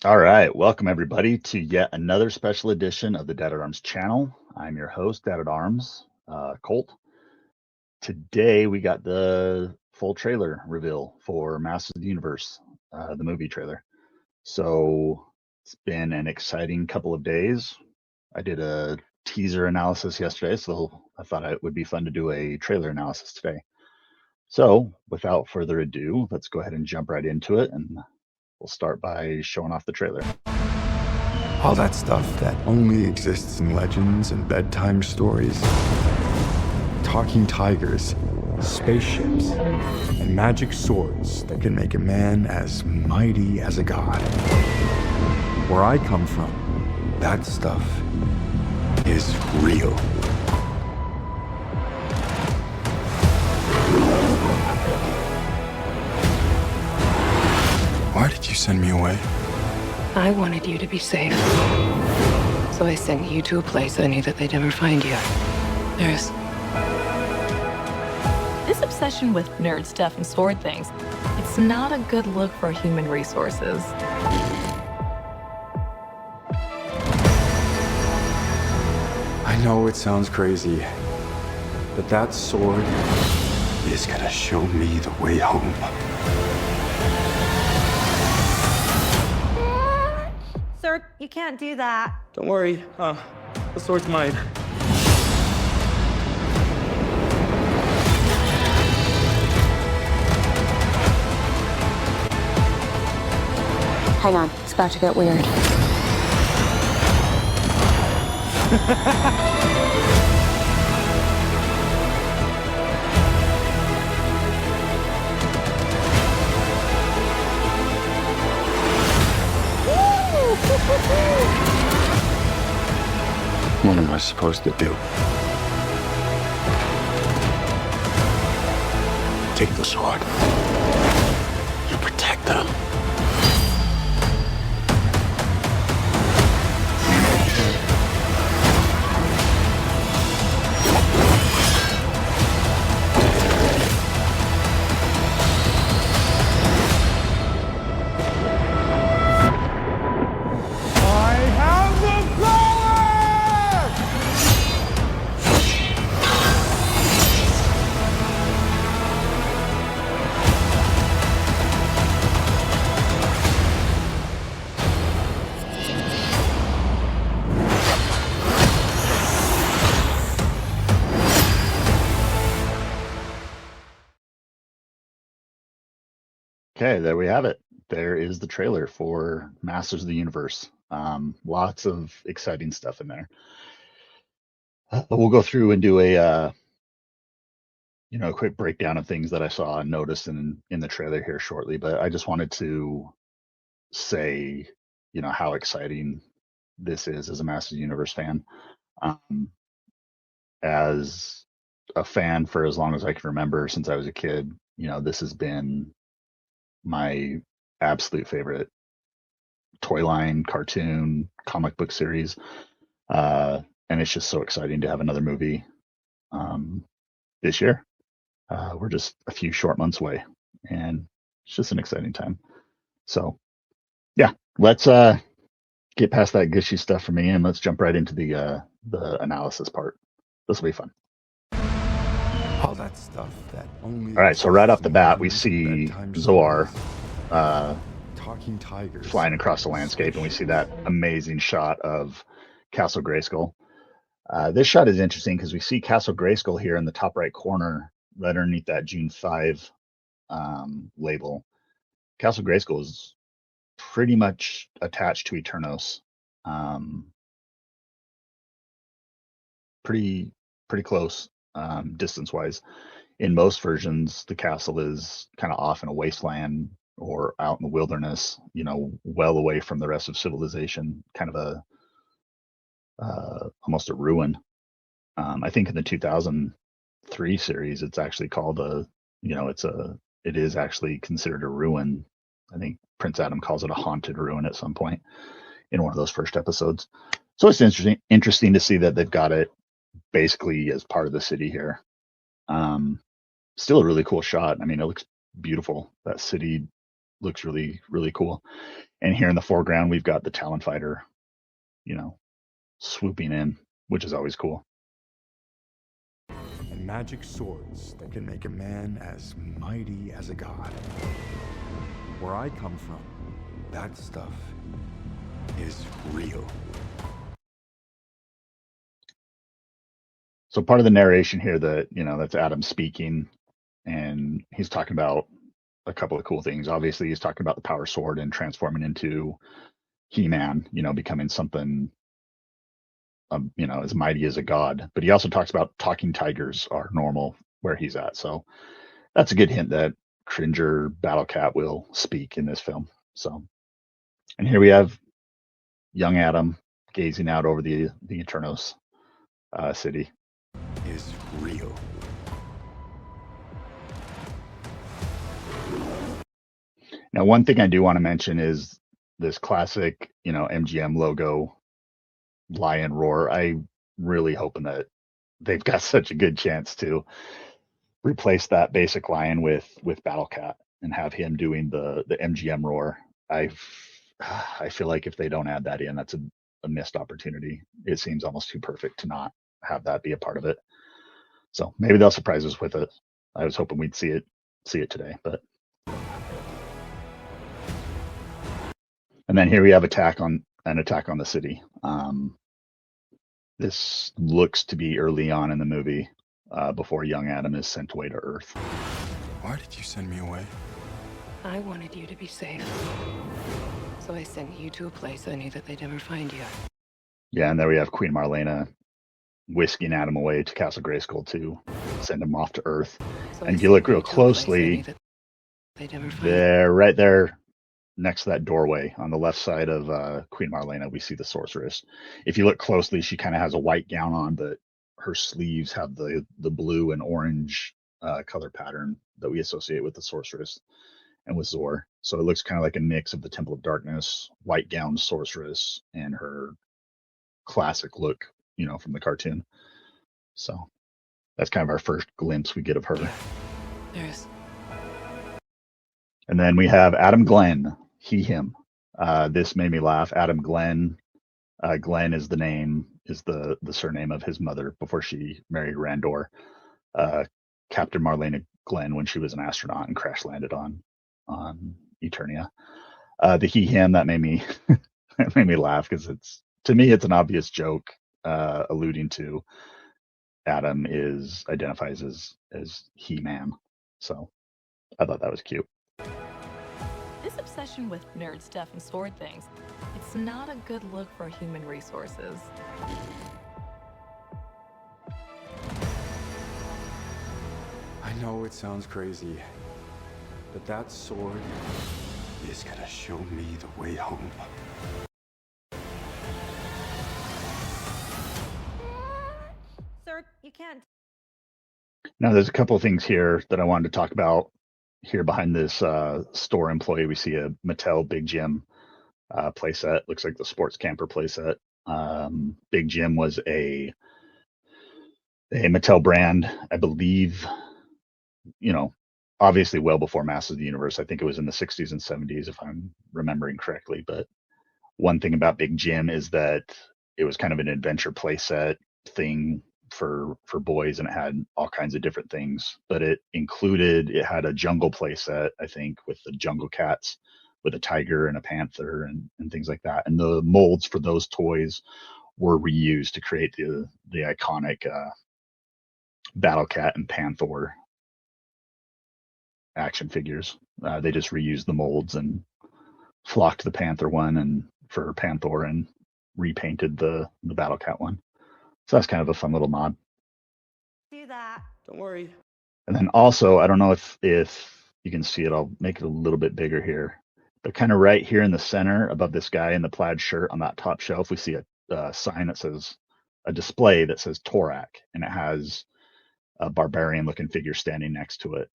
All right, welcome everybody to yet another special edition of the Dad at Arms channel. I'm your host, Dad at Arms, Colt. Today we got the full trailer reveal for Masters of the Universe, the movie trailer. So it's been an exciting couple of days. I did a teaser analysis yesterday, so I thought it would be fun to do a trailer analysis today. So without further ado, let's go ahead and jump right into it, and we'll start by showing off the trailer. All that stuff that only exists in legends and bedtime stories. Talking tigers, spaceships, and magic swords that can make a man as mighty as a god. Where I come from, that stuff is real. Why did you send me away? I wanted you to be safe. So I sent you to a place I knew that they'd never find you. There's... This obsession with nerd stuff and sword things, it's not a good look for human resources. I know it sounds crazy, but that sword is gonna show me the way home. Sir, you can't do that. Don't worry, the sword's mine. Hang on, it's about to get weird. What am I supposed to do? Take the sword. You protect them. Okay, there we have it. There is the trailer for Masters of the Universe. Lots of exciting stuff in there. We'll go through and do a quick breakdown of things that I saw and noticed in the trailer here shortly. But I just wanted to say, how exciting this is as a Masters of the Universe fan. As a fan for as long as I can remember, since I was a kid, this has been my absolute favorite toy line, cartoon, comic book series. And it's just so exciting to have another movie this year. We're just a few short months away, and it's just an exciting time. So, yeah, let's get past that gushy stuff for me, and let's jump right into the analysis part. This will be fun. All that stuff that only. All right, so right off the bat, we see Zoar talking tigers flying across the landscape, and we see that amazing shot of Castle Grayskull. This shot is interesting because we see Castle Grayskull here in the top right corner, right underneath that June 5 label. Castle Grayskull is pretty much attached to Eternos. Pretty close distance-wise. In most versions, the castle is kind of off in a wasteland or out in the wilderness, well away from the rest of civilization, kind of almost a ruin. I think in the 2003 series, it's actually called it is actually considered a ruin. I think Prince Adam calls it a haunted ruin at some point in one of those first episodes. So it's interesting to see that they've got it basically as part of the city here. Still a really cool shot. I mean, it looks beautiful. That city looks really, really cool. And here in the foreground, we've got the Talon Fighter, swooping in, which is always cool. And magic swords that can make a man as mighty as a god. Where I come from, that stuff is real. So part of the narration here that's Adam speaking, and he's talking about a couple of cool things. Obviously, he's talking about the power sword and transforming into He-Man, becoming something, as mighty as a god. But he also talks about talking tigers are normal where he's at. So that's a good hint that Cringer Battle Cat will speak in this film. So, and here we have young Adam gazing out over the Eternos city. Is real. Now, one thing I do want to mention is this classic, MGM logo, lion roar. I really hoping that they've got such a good chance to replace that basic lion with Battle Cat and have him doing the MGM roar. I feel like if they don't add that in, that's a missed opportunity. It seems almost too perfect to not have that be a part of it. So maybe they'll surprise us with it. I was hoping we'd see it today, but. And then here we have an attack on the city. This looks to be early on in the movie, before young Adam is sent away to Earth. Why did you send me away? I wanted you to be safe. So I sent you to a place I knew that they'd never find you. Yeah, and there we have Queen Marlena whisking Adam away to Castle Grayskull to send him off to Earth. So and if you look real closely, they're right there next to that doorway on the left side of Queen Marlena. We see the sorceress. If you look closely, she kind of has a white gown on, but her sleeves have the blue and orange color pattern that we associate with the sorceress and with Zor. So it looks kind of like a mix of the Temple of Darkness, white gown sorceress, and her classic look, from the cartoon. So that's kind of our first glimpse we get of her. There's. And then we have Adam Glenn, he, him. This made me laugh. Adam Glenn. Glenn is the surname of his mother before she married Randor. Captain Marlena Glenn when she was an astronaut and crash landed on Eternia. The he, him, that made me that made me laugh because to me it's an obvious joke, alluding to Adam identifies as He-Man. So I thought that was cute. This obsession with nerd stuff and sword things, it's not a good look for human resources. I know it sounds crazy, but that sword is gonna show me the way home. Sir, you can't. Now, there's a couple of things here that I wanted to talk about. Here behind this store employee, we see a Mattel Big Jim playset. Looks like the Sports Camper playset. Big Jim was a Mattel brand, I believe, obviously well before Masters of the Universe. I think it was in the 60s and 70s, if I'm remembering correctly. But one thing about Big Jim is that it was kind of an adventure playset thing for boys, and it had all kinds of different things. But it had a jungle playset, I think, with the jungle cats, with a tiger and a panther and things like that. And the molds for those toys were reused to create the iconic Battle Cat and Panther action figures. They just reused the molds and flocked the Panther one and for Panther and repainted the Battle Cat one. So that's kind of a fun little mod. Do that. Don't worry. And then also, I don't know if you can see it, I'll make it a little bit bigger here. But kind of right here in the center above this guy in the plaid shirt on that top shelf, we see a sign that says, a display that says Torak, and it has a barbarian looking figure standing next to it.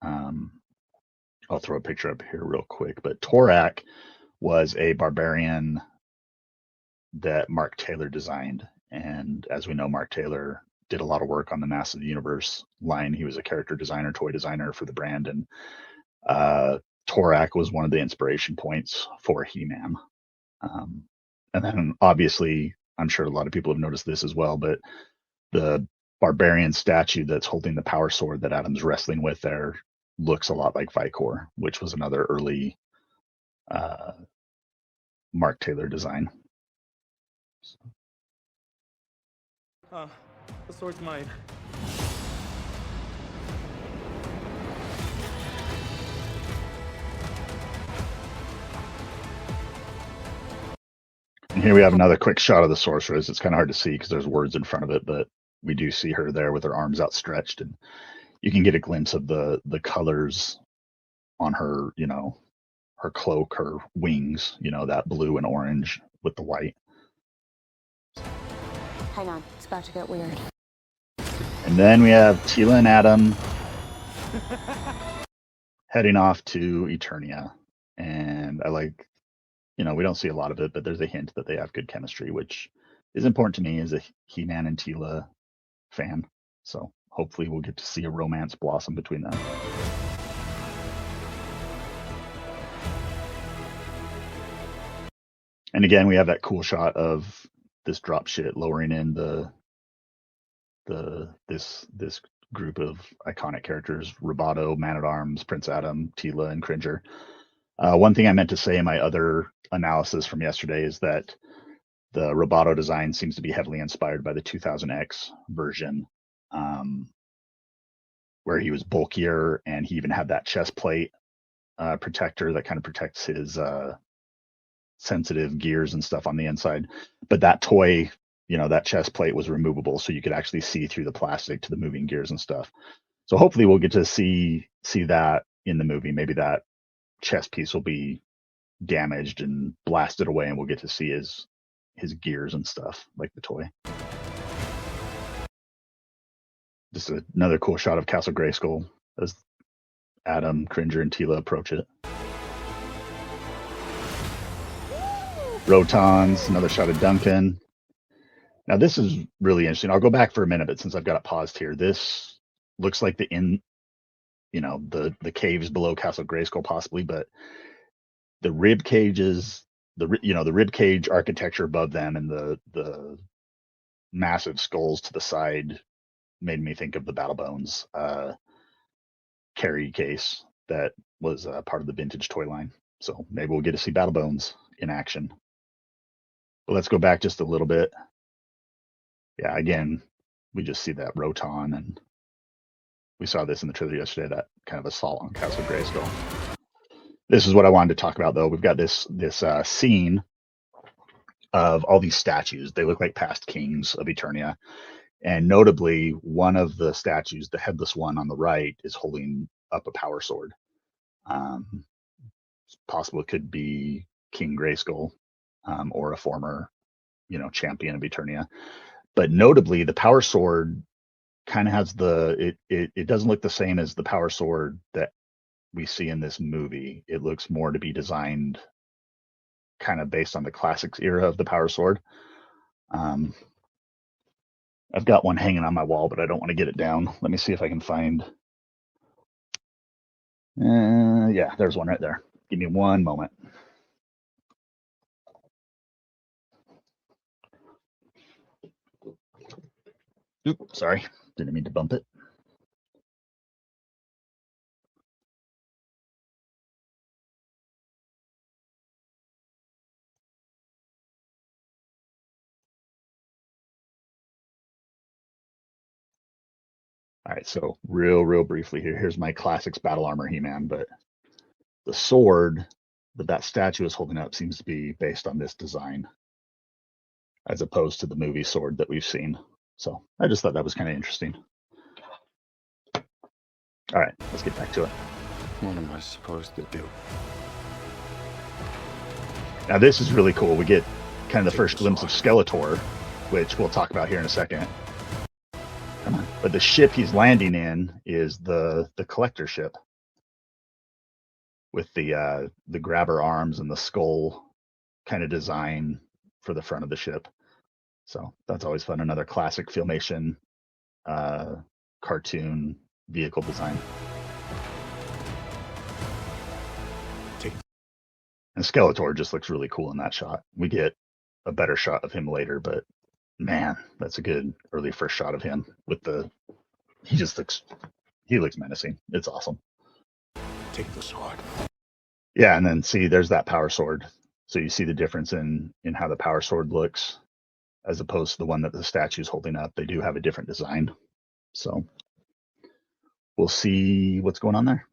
I'll throw a picture up here real quick, but Torak was a barbarian that Mark Taylor designed. And as we know, Mark Taylor did a lot of work on the Masters of the Universe line. He was a character designer, toy designer for the brand. And Torak was one of the inspiration points for He-Man. And then obviously, I'm sure a lot of people have noticed this as well, but the barbarian statue that's holding the power sword that Adam's wrestling with there looks a lot like Vicor, which was another early Mark Taylor design. The sword's mine. And here we have another quick shot of the sorceress. It's kind of hard to see because there's words in front of it, but we do see her there with her arms outstretched, and you can get a glimpse of the colors on her, you know, her cloak, her wings, you know, that blue and orange with the white. Hang on, it's about to get weird. And then we have Teela and Adam heading off to Eternia. And I like, you know, we don't see a lot of it, but there's a hint that they have good chemistry, which is important to me as a He-Man and Teela fan. So hopefully we'll get to see a romance blossom between them. And again, we have that cool shot of this drop shit lowering in this group of iconic characters: Roboto, Man-at-Arms, Prince Adam, Teela, and Cringer. One thing I meant to say in my other analysis from yesterday is that the Roboto design seems to be heavily inspired by the 2000X version, where he was bulkier and he even had that chest plate protector that kind of protects his sensitive gears and stuff on the inside. But that toy, you know, that chest plate was removable, so you could actually see through the plastic to the moving gears and stuff. So hopefully we'll get to see that in the movie. Maybe that chest piece will be damaged and blasted away, and we'll get to see his gears and stuff like the toy. Just another cool shot of Castle Grayskull as Adam, Cringer, and Teela approach it. Rotons, another shot of Duncan. Now this is really interesting. I'll go back for a minute, but since I've got it paused here, this looks like the caves below Castle Grayskull possibly, but the rib cages, the rib cage architecture above them and the massive skulls to the side made me think of the Battle Bones carry case that was part of the vintage toy line. So maybe we'll get to see Battle Bones in action. But let's go back just a little bit. Yeah, again, we just see that Roton, and we saw this in the trailer yesterday, that kind of assault on Castle Grayskull. This is what I wanted to talk about, though. We've got this scene of all these statues. They look like past kings of Eternia. And notably, one of the statues, the headless one on the right, is holding up a power sword. It's possible it could be King Grayskull, or a former, champion of Eternia. But notably, the power sword kind of has it doesn't look the same as the power sword that we see in this movie. It looks more to be designed kind of based on the classics era of the power sword. I've got one hanging on my wall, but I don't want to get it down. Let me see if I can find. Yeah, there's one right there. Give me one moment. Oops, sorry. Didn't mean to bump it. All right, so real briefly here. Here's my classics battle armor He-Man, but the sword that statue is holding up seems to be based on this design, as opposed to the movie sword that we've seen. So I just thought that was kind of interesting. All right, let's get back to it. What am I supposed to do? Now this is really cool. We get kind of the first glimpse of Skeletor, which we'll talk about here in a second. Come on. But the ship he's landing in is the collector ship with the grabber arms and the skull kind of design for the front of the ship. So that's always fun. Another classic Filmation cartoon vehicle design. And Skeletor just looks really cool in that shot. We get a better shot of him later, but man, that's a good early first shot of him with the. He looks menacing. It's awesome. Take the sword. Yeah, and then see, there's that power sword. So you see the difference in how the power sword looks as opposed to the one that the statue's holding up. They do have a different design. So we'll see what's going on there.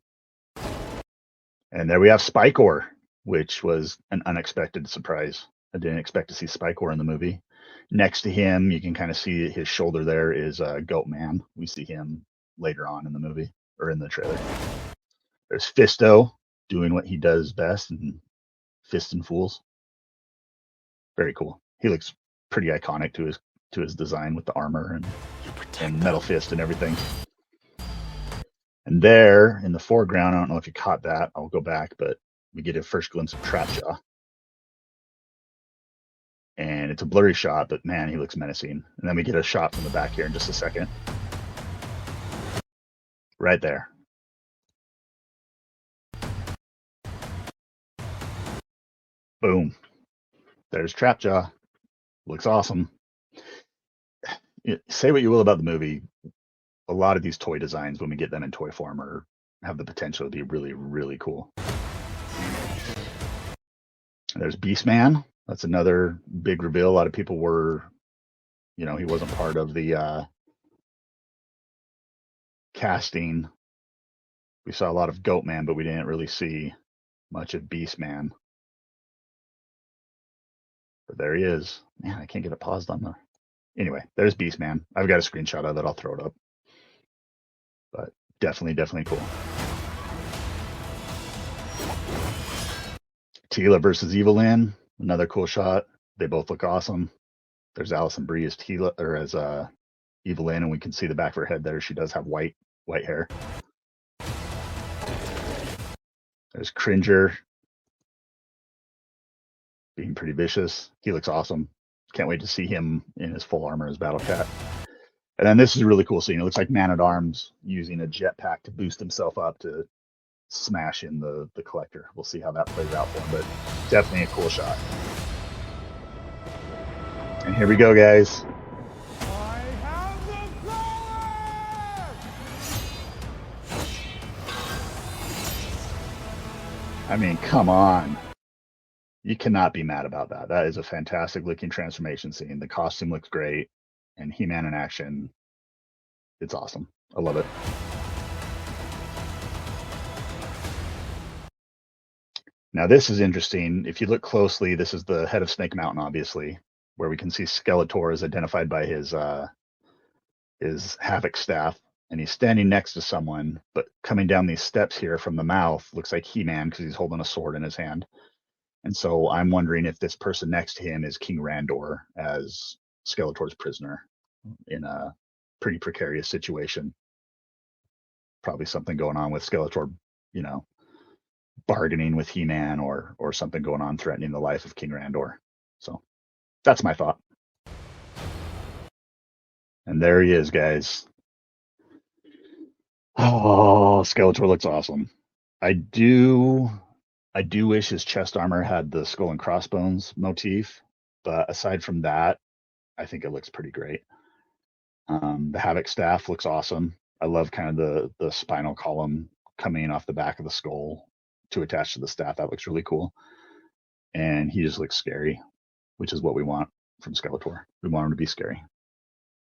And there we have Spikor, which was an unexpected surprise. I didn't expect to see Spikor in the movie. Next to him, you can kind of see his shoulder there is Goat Man. We see him later on in the movie or in the trailer. There's Fisto doing what he does best and fisting fools. Very cool. He looks pretty iconic to his design with the armor and metal fist and everything. And there in the foreground, I don't know if you caught that. I'll go back, but we get a first glimpse of Trapjaw. And it's a blurry shot, but man, he looks menacing. And then we get a shot from the back here in just a second. Right there. Boom. There's Trapjaw. Looks awesome. Say what you will about the movie. A lot of these toy designs, when we get them in toy form, have the potential to be really, really cool. There's Beastman. That's another big reveal. A lot of people were, he wasn't part of the casting. We saw a lot of Goatman, but we didn't really see much of Beastman. But there he is. Man, I can't get it paused on the. Anyway, there's Beastman. I've got a screenshot of it. I'll throw it up. But definitely cool. Teela versus Evelyn. Another cool shot. They both look awesome. There's Allison Brie as Teela or as Evelyn, and we can see the back of her head there. She does have white hair. There's Cringer being pretty vicious. He looks awesome. Can't wait to see him in his full armor as Battle Cat. And then this is a really cool scene. It looks like Man-at-Arms using a jetpack to boost himself up to smash in the Collector. We'll see how that plays out for him, but definitely a cool shot. And here we go, guys. I have the power! I mean, come on. You cannot be mad about that. That is a fantastic looking transformation scene. The costume looks great, and He-Man in action, it's awesome. I love it. Now this is interesting. If you look closely, this is the head of Snake Mountain, obviously, where we can see Skeletor is identified by his Havoc staff, and he's standing next to someone, but coming down these steps here from the mouth looks like He-Man because he's holding a sword in his hand. And so I'm wondering if this person next to him is King Randor as Skeletor's prisoner in a pretty precarious situation. Probably something going on with Skeletor, bargaining with He-Man or something going on threatening the life of King Randor. So that's my thought. And there he is, guys. Oh, Skeletor looks awesome. I do wish his chest armor had the skull and crossbones motif, but aside from that, I think it looks pretty great. The Havoc staff looks awesome. I love kind of the spinal column coming off the back of the skull to attach to the staff. That looks really cool. And he just looks scary, which is what we want from Skeletor. We want him to be scary.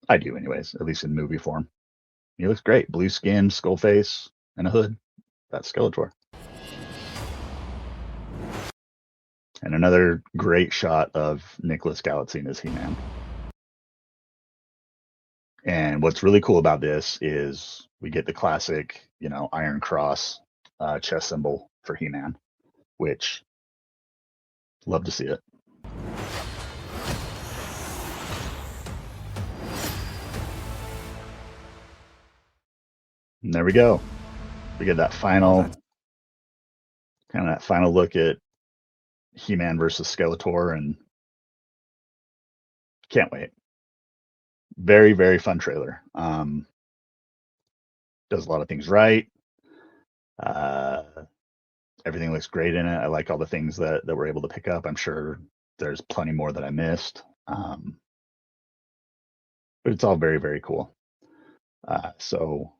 I do anyways, at least in movie form. He looks great. Blue skin, skull face, and a hood. That's Skeletor. And another great shot of Nicholas Galitzine as He-Man. And what's really cool about this is we get the classic, Iron Cross chest symbol for He-Man, which love to see it. And there we go. We get that final look at He-Man versus Skeletor, and can't wait. Very, very fun trailer. Does a lot of things right. everything looks great in it. I like all the things that we're able to pick up. I'm sure there's plenty more that I missed. But it's all very, very cool. So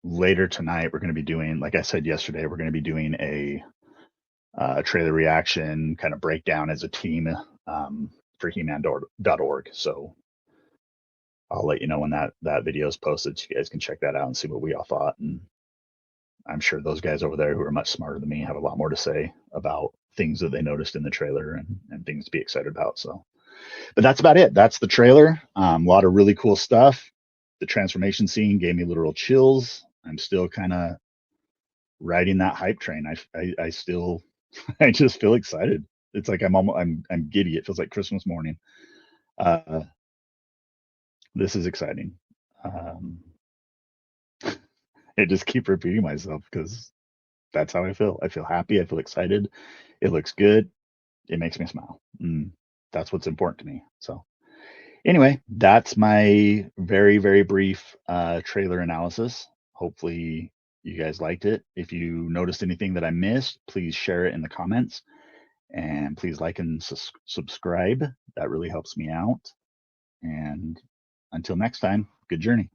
later tonight, we're going to be doing, like I said yesterday, we're going to be doing a trailer reaction kind of breakdown as a team for He-Man.org. So I'll let you know when that video is posted, so you guys can check that out and see what we all thought. And I'm sure those guys over there who are much smarter than me have a lot more to say about things that they noticed in the trailer and things to be excited about. So, but that's about it. That's the trailer. A lot of really cool stuff. The transformation scene gave me literal chills. I'm still kind of riding that hype train. I still, I just feel excited. It's like I'm giddy. It feels like Christmas morning. This is exciting. I just keep repeating myself because that's how I feel. I feel happy. I feel excited. It looks good. It makes me smile. That's what's important to me. So anyway, that's my very, very brief trailer analysis. Hopefully you guys liked it. If you noticed anything that I missed, please share it in the comments. And please like and subscribe. That really helps me out. And until next time, good journey.